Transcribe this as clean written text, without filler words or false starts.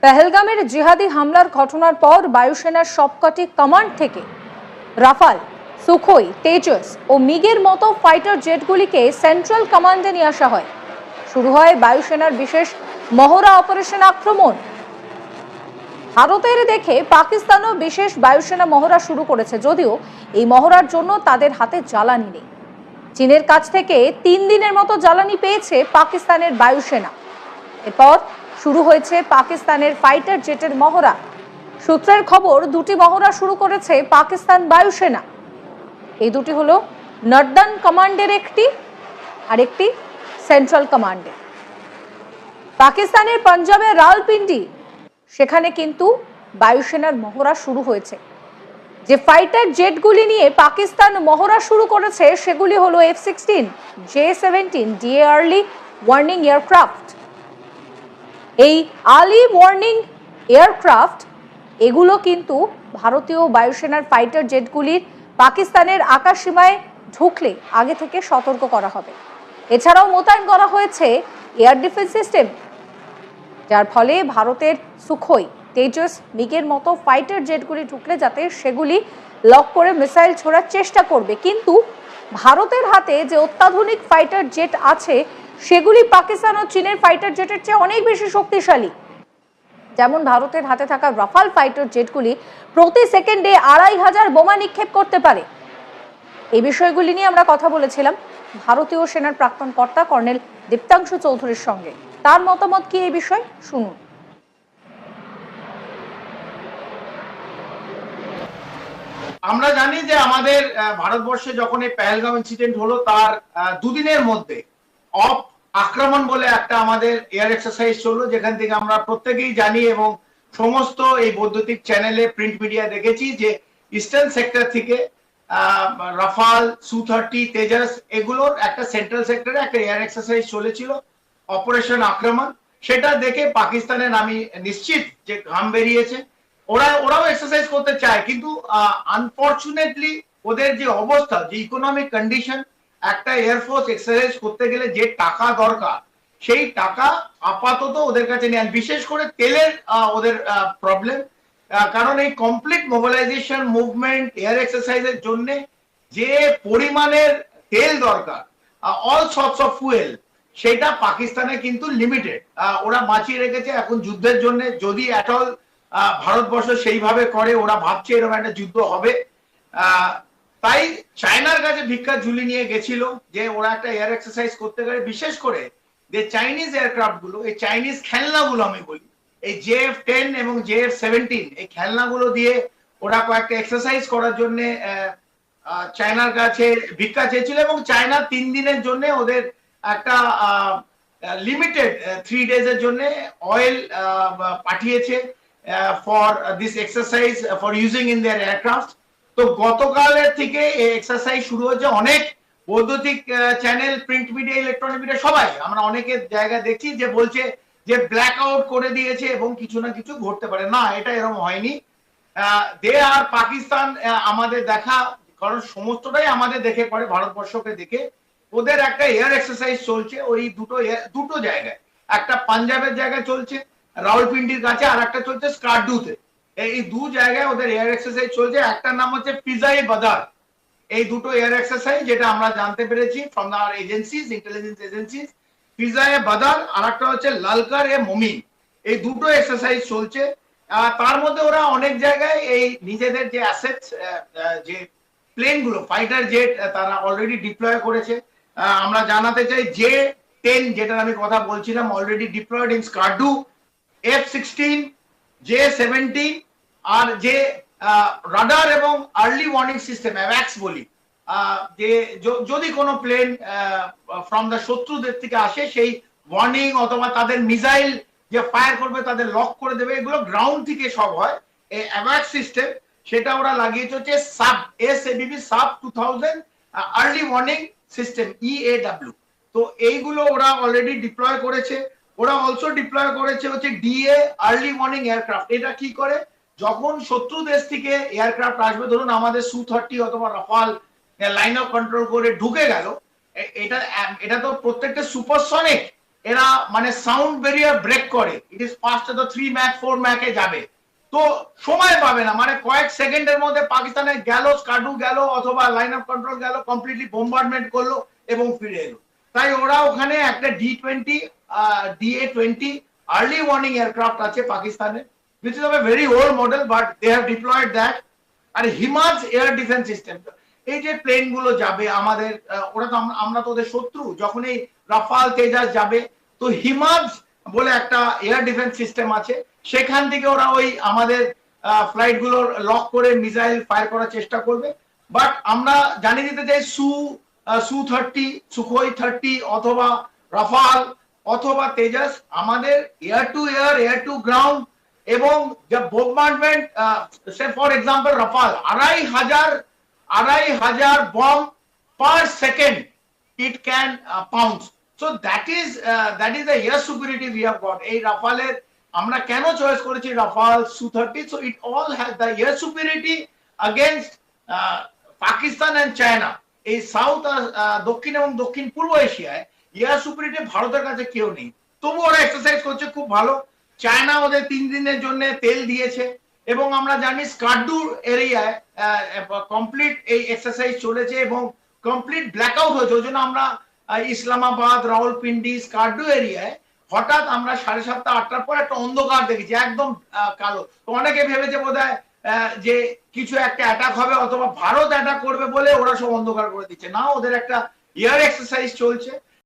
পেহেলগামের জিহাদি হামলার ঘটনার পর বায়ুসেনার সবকটি কমান্ড থেকে রাফাল, সুখোই, তেজস ও মিগের মতো ফাইটার জেটগুলিকে সেন্ট্রাল কমান্ডে নিয়ে আসা হয়। শুরু হয় বায়ুসেনার বিশেষ মহড়া অপারেশন আক্রমণ। ভারতের দেখে পাকিস্তানও বিশেষ বায়ুসেনা মহড়া শুরু করেছে, যদিও এই মহড়ার জন্য তাদের হাতে জ্বালানি নেই। চীনের কাছ থেকে 3 দিনের মতো জ্বালানি পেয়েছে পাকিস্তানের বায়ুসেনা। এরপর শুরু হয়েছে পাকিস্তানের ফাইটার জেটের মহড়া। সূত্রের খবর, দুটি মহড়া শুরু করেছে পাকিস্তান বায়ুসেনা। এই দুটি হলো নর্দার্ন কমান্ডের একটি, আর একটি সেন্ট্রাল কমান্ডে। পাকিস্তানের পাঞ্জাবের রাওয়ালপিন্ডি, সেখানে কিন্তু বায়ুসেনার মহড়া শুরু হয়েছে। যে ফাইটার জেটগুলি নিয়ে পাকিস্তান মহড়া শুরু করেছে সেগুলি হলো F-16, J-17 DA early warning aircraft. এই আর্লি ওয়ার্নিং এয়ারক্রাফট এগুলো কিন্তু ভারতীয় বায়ুসেনার ফাইটার জেটগুলির পাকিস্তানের আকাশসীমায় ঢুকলে আগে থেকে সতর্ক করা হবে। এছাড়াও মোতায়েন করা হয়েছে এয়ার ডিফেন্স সিস্টেম, যার ফলে ভারতের সুখোই, তেজস, মিগের মতো ফাইটার জেটগুলি ঢুকলে যাতে সেগুলি লক করে মিসাইল ছোড়ার চেষ্টা করবে। কিন্তু ভারতের হাতে যে অত্যাধুনিক ফাইটার জেট আছে সেগুলি পাকিস্তান ও চীনের ফাইটার জেটের চেয়ে অনেক বেশি শক্তিশালী। যেমন ভারতের হাতে থাকা রাফাল ফাইটার জেটগুলি প্রতি সেকেন্ডে 2500 বোমা নিক্ষেপ করতে পারে। এই বিষয়গুলি নিয়ে আমরা কথা বলেছিলাম ভারতীয় সেনার প্রাক্তন কর্তা কর্নেল দীপ্তাংশু চৌধুরীর সঙ্গে। তার মতামত কি এই বিষয় শুনুন। আমরা জানি যে আমাদের ভারতবর্ষে যখন এই পেহেলগাম ইনসিডেন্ট হলো তার দুদিনের মধ্যে অফ আক্রমণ বলে একটা আমাদের এয়ার এক্সারসাইজ চললো, যেখান থেকে আমরা প্রত্যেকেই জানি এবং সমস্ত এই বৈদ্যুতিক চ্যানেলে প্রিন্ট মিডিয়া দেখেছি যে ইস্টার্ন সেক্টর থেকে রাফাল, Su-30, তেজস এগুলোর একটা সেন্ট্রাল সেক্টরে একটা এয়ার এক্সারসাইজ চলেছিল, অপারেশন আক্রমণ। সেটা দেখে পাকিস্তানের আমি নিশ্চিত যে ঘাম বেরিয়েছে। ওরাও এক্সারসাইজ করতে চায়, কিন্তু আনফরচুনেটলি ওদের যে অবস্থা, যে ইকোনমিক কন্ডিশন, একটা এয়ারফোর্স এক্সারসাইজ করতে গেলে যে টাকা দরকার সেই টাকা আপাতত ওদের কাছে নেই। বিশেষ করে তেলের ওদের প্রবলেম, কারণ এই কমপ্লিট মোবিলাইজেশন মুভমেন্ট এয়ার এক্সারসাইজের জন্য যে পরিমাণের তেল দরকার, অল সর্টস অফ ফুয়েল, সেটা পাকিস্তানে কিন্তু লিমিটেড। ওরা বাঁচিয়ে রেখেছে এখন যুদ্ধের জন্য। যদি এট অল ভারতবর্ষ সেইভাবে করে, ওরা ভাবছে এরকম একটা যুদ্ধ হবে, তাই চায়নার কাছে ভিক্ষা ঝুলি নিয়ে গেছিল যে ওরা একটা এয়ার এক্সারসাইজ করতে গেলে, বিশেষ করে যে চাইনিজ এয়ারক্রাফট গুলো, এই চাইনিজ খেলনাগুলো আমি বলি, এই JF-10 এবং JF-17 এই খেলনাগুলো দিয়ে ওরা কয়েকটা এক্সারসাইজ করার জন্য চায়নার কাছে ভিক্ষা চেয়েছিল। এবং চায়না 3 দিনের জন্য ওদের একটা লিমিটেড 3 ডেজের জন্য অয়েল পাঠিয়েছে for this exercise for using in their aircraft. তো গতকালের থেকে এই এক্সারসাইজ শুরু হয়েছে। অনেক বৈদ্যুতিক channel, print media, electronic media সবাই আমরা অনেকের জায়গা দেখছি যে বলছে যে ব্ল্যাক আউট করে দিয়েছে এবং কিছু না কিছু ঘটতে পারে। না, এটা এরকম হয়নি। দে আর পাকিস্তান আমাদের দেখা, কারণ সমস্তটাই আমাদের দেখে পড়ে, ভারতবর্ষকে দেখে। ওদের একটা এয়ার এক্সারসাইজ চলছে ওই দুটো জায়গায়, একটা পাঞ্জাবের জায়গায় চলছে রাওয়ালপিন্ডির কাছে, আর একটা চলছে স্কার্ডুতে। এই দু জায়গায় ওদের এয়ার এক্সারসাইজ চলছে। একটার নাম হচ্ছে ফিজায়ে বাদার। এই দুটো এয়ার এক্সারসাইজ যেটা আমরা জানতে পেরেছি from our agencies, intelligence agencies, ফিজায়ে বাদার আর একটা হচ্ছে লালকার-এ-মমিন। এই দুটো এক্সারসাইজ চলছে। তার মধ্যে ওরা অনেক জায়গায় এই নিজেদের যে অ্যাসেটস, যে প্লেনগুলো, ফাইটার জেট, তারা অলরেডি ডিপ্লয় করেছে। আমরা জানাতে চাই J-10 যেটার আমি কথা বলছিলাম already deployed in Skardu, F-16, J-17 আর যে রাডার এবং আর্লি ওয়ার্নিং সিস্টেম অ্যাওয়াক্স বলি, যে যদি কোনো প্লেন ফ্রম দ্য শত্রুদের থেকে আসে সেই ওয়ার্নিং অথবা তাদের মিসাইল যে ফায়ার করবে তাদের লক করে দেবে, এগুলো গ্রাউন্ড থেকে সব হয়। এই অ্যাওয়াক্স সিস্টেম সেটা ওরা লাগিয়েছে হচ্ছে SABB SAB 2000 early warning system, EAW। তো এইগুলো ওরা অলরেডি ডিপ্লয় করেছে। ওরা অলসো ডিপ্লয় করেছে হচ্ছে DA আর্লি ওয়ার্নিং এয়ারক্রাফট। এটা কি করে, যখন শত্রু দেশ থেকে এয়ারক্রাফট আসবে, ধরুন আমাদের Su-30 অথবা রাফাল লাইন অফ কন্ট্রোল করে ঢুকে গেল, এটা তো প্রত্যেকটা সুপারসনিক এরা মানে সাউন্ড ব্যারিয়ার ব্রেক করে, it is fast the 3 Mac 4 ম্যাকে যাবে, তো সময় পাবে না, মানে কয়েক সেকেন্ডের মধ্যে পাকিস্তানে গেল, স্কাডু গেল অথবা লাইন অফ কন্ট্রোল গেল, কমপ্লিটলি বোম্বার্ডমেন্ট করলো এবং ফিরে এলো। তাই ওরা ওখানে একটা D-20 DA-20 early warning aircraft আছে পাকিস্তানে, which is of a very old model but they have deployed that। আর হিমাজ এয়ার ডিফেন্স সিস্টেম, এই যে প্লেন গুলো যাবে আমাদের, ওরা তো আমরা তো ওদের শত্রু, যখন এই রাফাল তেজাস যাবে তো হিমাজ বলে একটা এয়ার ডিফেন্স সিস্টেম আছে, সেখান থেকে ওরা ওই আমাদের ফ্লাইট গুলো লক করে মিসাইল ফায়ার করার চেষ্টা করবে। বাট আমরা জানিয়ে দিতে চাই সু-30, সুখোই 30 অথবা রাফাল অথবা তেজাস আমাদের air to air, air to ground এবং যে bombardment, say for example Rafale 2500 bomb per second it can pounce, so that is the air superiority we have got। এই রাফালের আমরা কেন চয়েস করেছি রাফাল সু-30, so it all has the air superiority against Pakistan and China. এই south দক্ষিণ এবং দক্ষিণ পূর্ব এশিয়ায় এয়ার সুপিরিয়রিটি ভারতের কাছে কেউ নেই, তবু ওরা এক্সারসাইজ করছে খুব ভালো। চায়না ওদের 3 দিনের জন্য তেল দিয়েছে এবং আমরা জানি স্কার্ডু এরিয়ায় কমপ্লিট এই এক্সারসাইজ চলেছে এবং কমপ্লিট ব্ল্যাকআউট হয়েছে। ওই জন্য আমরা ইসলামাবাদ, রাওয়ালপিন্ডি, স্কার্ডু এরিয়ায় হঠাৎ আমরা 7:30 8টার পর একটা অন্ধকার দেখেছি, একদম কালো। তো অনেকে ভেবেছে বোধহয় যে কিছু একটা অ্যাটাক হবে অথবা ভারত অ্যাটাক করবে বলে ওরা সব অন্ধকার করে দিচ্ছে, না, ওদের একটা এয়ার এক্সারসাইজ চলছে।